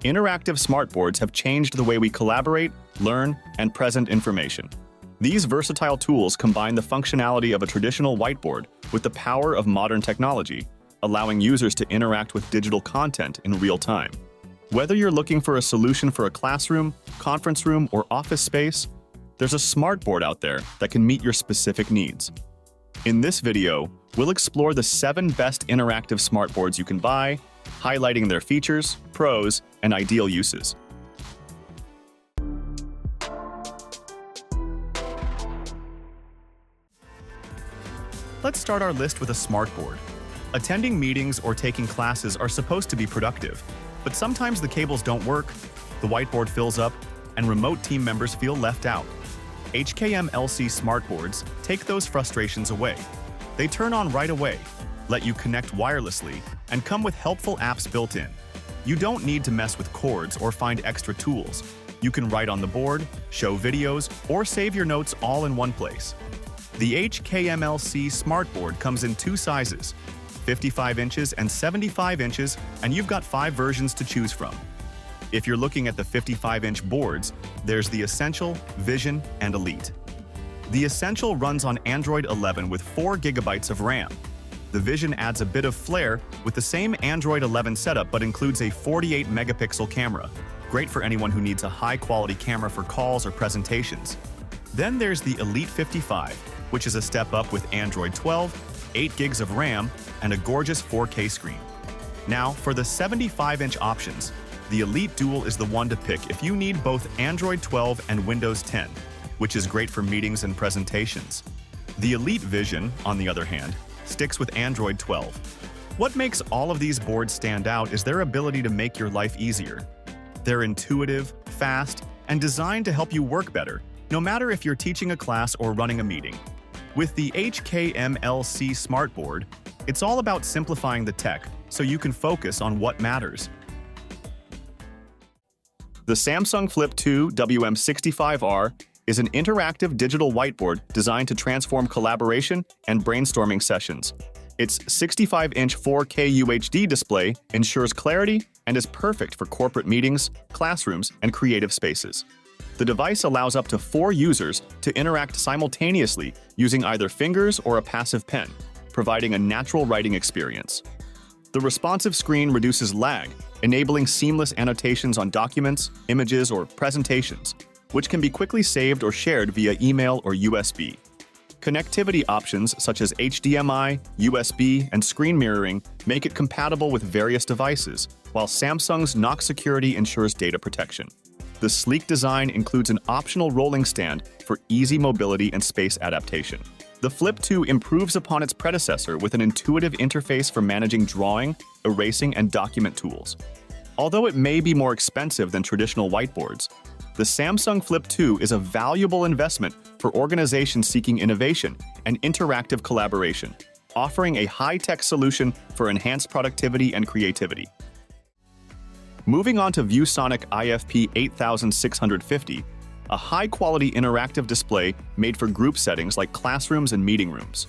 interactive smartboards have changed the way we collaborate, learn, and present information. These versatile tools combine the functionality of a traditional whiteboard with the power of modern technology, allowing users to interact with digital content in real time. Whether you're looking for a solution for a classroom, conference room, or office space, there's a smartboard out there that can meet your specific needs. In this video, we'll explore the 7 best interactive smartboards you can buy, highlighting their features, pros, and ideal uses. Let's start our list with a smartboard. Attending meetings or taking classes are supposed to be productive, but sometimes the cables don't work, the whiteboard fills up, and remote team members feel left out. HKMLC Smartboards take those frustrations away. They turn on right away, let you connect wirelessly, and come with helpful apps built in. You don't need to mess with cords or find extra tools. You can write on the board, show videos, or save your notes all in one place. The HKMLC Smartboard comes in 2 sizes, 55 inches and 75 inches, and you've got 5 versions to choose from. If you're looking at the 55-inch boards, there's the Essential, Vision, and Elite. The Essential runs on Android 11 with 4 GB of RAM. The Vision adds a bit of flair with the same Android 11 setup but includes a 48-megapixel camera, great for anyone who needs a high-quality camera for calls or presentations. Then there's the Elite 55, which is a step up with Android 12, 8 gigs of RAM, and a gorgeous 4K screen. Now, for the 75-inch options, the Elite Dual is the one to pick if you need both Android 12 and Windows 10, which is great for meetings and presentations. The Elite Vision, on the other hand, sticks with Android 12. What makes all of these boards stand out is their ability to make your life easier. They're intuitive, fast, and designed to help you work better, no matter if you're teaching a class or running a meeting. With the HKMLC Smartboard, it's all about simplifying the tech so you can focus on what matters. The Samsung Flip 2 WM65R is an interactive digital whiteboard designed to transform collaboration and brainstorming sessions. Its 65-inch 4K UHD display ensures clarity and is perfect for corporate meetings, classrooms, and creative spaces. The device allows up to 4 users to interact simultaneously using either fingers or a passive pen, providing a natural writing experience. The responsive screen reduces lag, enabling seamless annotations on documents, images, or presentations, which can be quickly saved or shared via email or USB. Connectivity options such as HDMI, USB, and screen mirroring make it compatible with various devices, while Samsung's Knox security ensures data protection. The sleek design includes an optional rolling stand for easy mobility and space adaptation. The Flip 2 improves upon its predecessor with an intuitive interface for managing drawing, erasing, and document tools. Although it may be more expensive than traditional whiteboards, the Samsung Flip 2 is a valuable investment for organizations seeking innovation and interactive collaboration, offering a high-tech solution for enhanced productivity and creativity. Moving on to ViewSonic IFP86002, a high-quality interactive display made for group settings like classrooms and meeting rooms.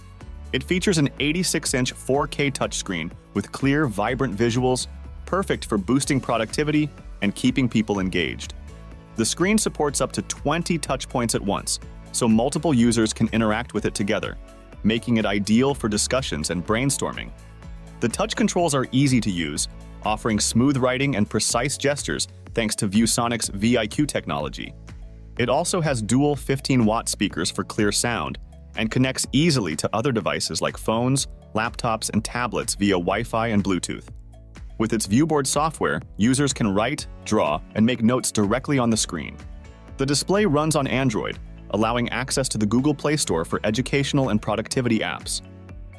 It features an 86-inch 4K touchscreen with clear, vibrant visuals, perfect for boosting productivity and keeping people engaged. The screen supports up to 20 touch points at once, so multiple users can interact with it together, making it ideal for discussions and brainstorming. The touch controls are easy to use, offering smooth writing and precise gestures thanks to ViewSonic's VIQ technology. It also has dual 15-watt speakers for clear sound and connects easily to other devices like phones, laptops, and tablets via Wi-Fi and Bluetooth. With its ViewBoard software, users can write, draw, and make notes directly on the screen. The display runs on Android, allowing access to the Google Play Store for educational and productivity apps.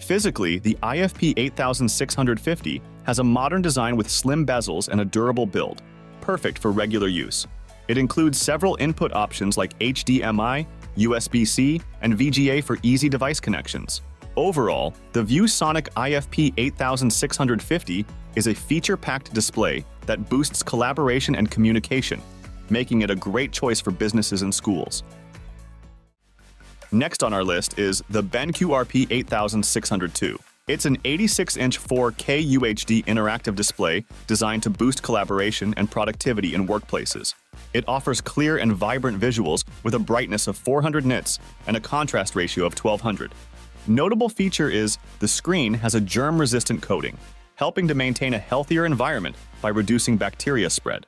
Physically, the IFP86002 has a modern design with slim bezels and a durable build, perfect for regular use. It includes several input options like HDMI, USB-C, and VGA for easy device connections. Overall, the ViewSonic IFP86002 is a feature-packed display that boosts collaboration and communication, making it a great choice for businesses and schools. Next on our list is the BenQ RP86002, It's an 86-inch 4K UHD interactive display designed to boost collaboration and productivity in workplaces. It offers clear and vibrant visuals with a brightness of 400 nits and a contrast ratio of 1200. Notable feature is the screen has a germ-resistant coating, helping to maintain a healthier environment by reducing bacteria spread.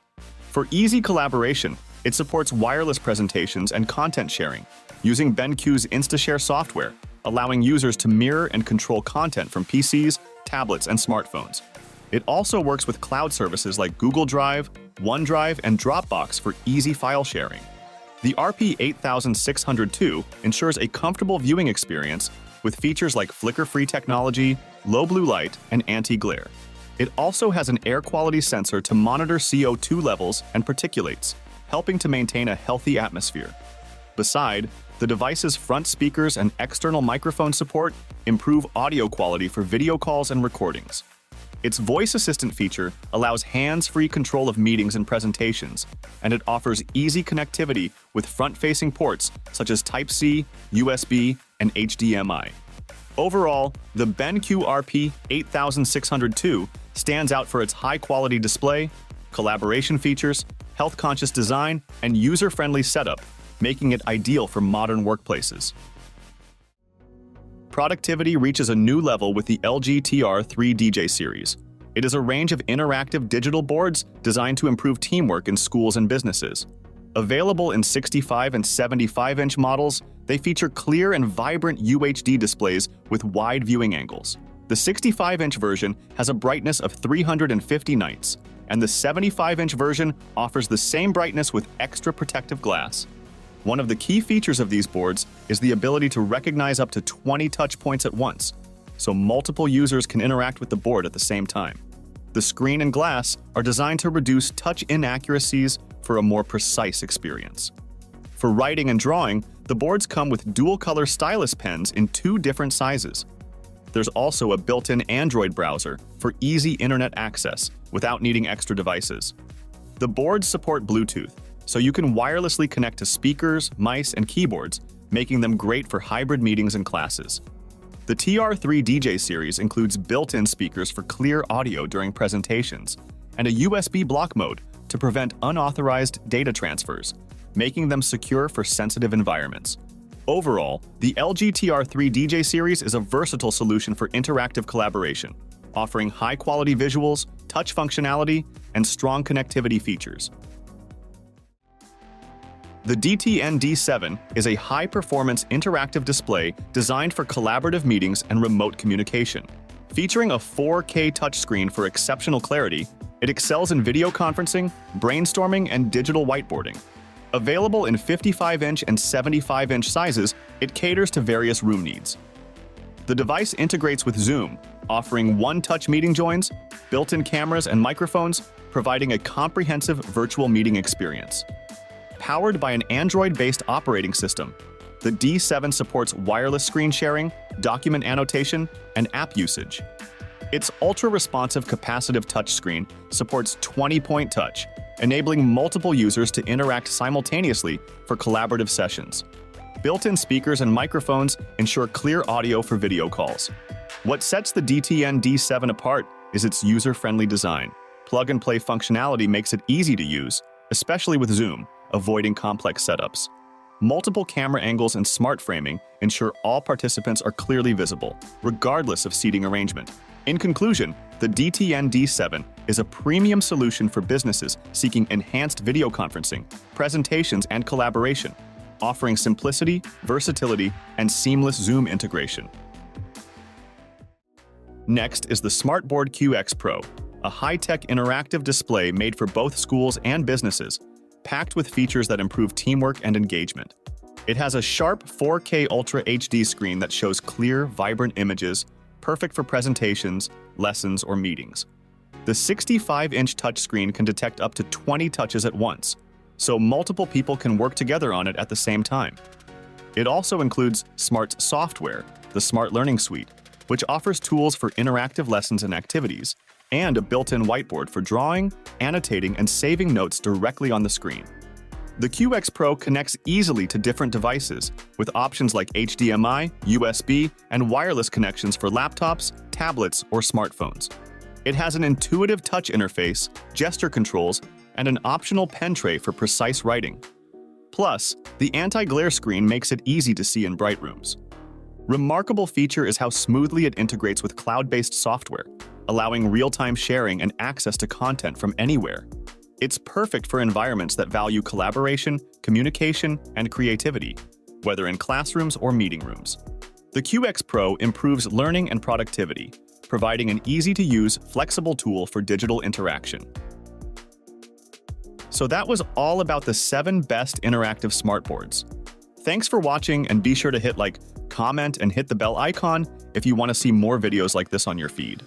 For easy collaboration, it supports wireless presentations and content sharing, using BenQ's InstaShare software, allowing users to mirror and control content from PCs, tablets, and smartphones. It also works with cloud services like Google Drive, OneDrive, and Dropbox for easy file sharing. The RP86002 ensures a comfortable viewing experience with features like flicker-free technology, low blue light, and anti-glare. It also has an air quality sensor to monitor CO2 levels and particulates, helping to maintain a healthy atmosphere. Besides, the device's front speakers and external microphone support improve audio quality for video calls and recordings. Its voice assistant feature allows hands-free control of meetings and presentations, and it offers easy connectivity with front-facing ports such as Type-C, USB, and HDMI. Overall, the BenQ RP86002 stands out for its high-quality display, collaboration features, health-conscious design, and user-friendly setup, making it ideal for modern workplaces. Productivity reaches a new level with the LG TR3 DJ series. It is a range of interactive digital boards designed to improve teamwork in schools and businesses. Available in 65 and 75-inch models, they feature clear and vibrant UHD displays with wide viewing angles. The 65-inch version has a brightness of 350 nits, and the 75-inch version offers the same brightness with extra protective glass. One of the key features of these boards is the ability to recognize up to 20 touch points at once, so multiple users can interact with the board at the same time. The screen and glass are designed to reduce touch inaccuracies for a more precise experience. For writing and drawing, the boards come with dual-color stylus pens in 2 different sizes. There's also a built-in Android browser for easy internet access without needing extra devices. The boards support Bluetooth, so you can wirelessly connect to speakers, mice, and keyboards, making them great for hybrid meetings and classes. The TR3 DJ series includes built-in speakers for clear audio during presentations and a USB block mode to prevent unauthorized data transfers, making them secure for sensitive environments. Overall, the LG TR3 DJ series is a versatile solution for interactive collaboration, offering high-quality visuals, touch functionality, and strong connectivity features. The dten D7 is a high-performance interactive display designed for collaborative meetings and remote communication. Featuring a 4K touchscreen for exceptional clarity, it excels in video conferencing, brainstorming, and digital whiteboarding. Available in 55-inch and 75-inch sizes, it caters to various room needs. The device integrates with Zoom, offering one-touch meeting joins, built-in cameras and microphones, providing a comprehensive virtual meeting experience. Powered by an Android-based operating system, the D7 supports wireless screen sharing, document annotation, and app usage. Its ultra-responsive capacitive touchscreen supports 20-point touch, enabling multiple users to interact simultaneously for collaborative sessions. Built-in speakers and microphones ensure clear audio for video calls. What sets the dten D7 apart is its user-friendly design. Plug-and-play functionality makes it easy to use, especially with Zoom, avoiding complex setups. Multiple camera angles and smart framing ensure all participants are clearly visible, regardless of seating arrangement. In conclusion, the dten D7 is a premium solution for businesses seeking enhanced video conferencing, presentations, and collaboration, offering simplicity, versatility, and seamless Zoom integration. Next is the Smartboard QX Pro, a high-tech interactive display made for both schools and businesses, packed with features that improve teamwork and engagement. It has a sharp 4K Ultra HD screen that shows clear, vibrant images, perfect for presentations, lessons, or meetings. The 65-inch touchscreen can detect up to 20 touches at once, so multiple people can work together on it at the same time. It also includes Smart's software, the Smart Learning Suite, which offers tools for interactive lessons and activities, and a built-in whiteboard for drawing, annotating, and saving notes directly on the screen. The QX Pro connects easily to different devices, with options like HDMI, USB, and wireless connections for laptops, tablets, or smartphones. It has an intuitive touch interface, gesture controls, and an optional pen tray for precise writing. Plus, the anti-glare screen makes it easy to see in bright rooms. Remarkable feature is how smoothly it integrates with cloud-based software, allowing real-time sharing and access to content from anywhere. It's perfect for environments that value collaboration, communication, and creativity, whether in classrooms or meeting rooms. The QX Pro improves learning and productivity, providing an easy-to-use, flexible tool for digital interaction. So that was all about the 7 best interactive smartboards. Thanks for watching, and be sure to hit like, comment, and hit the bell icon if you want to see more videos like this on your feed.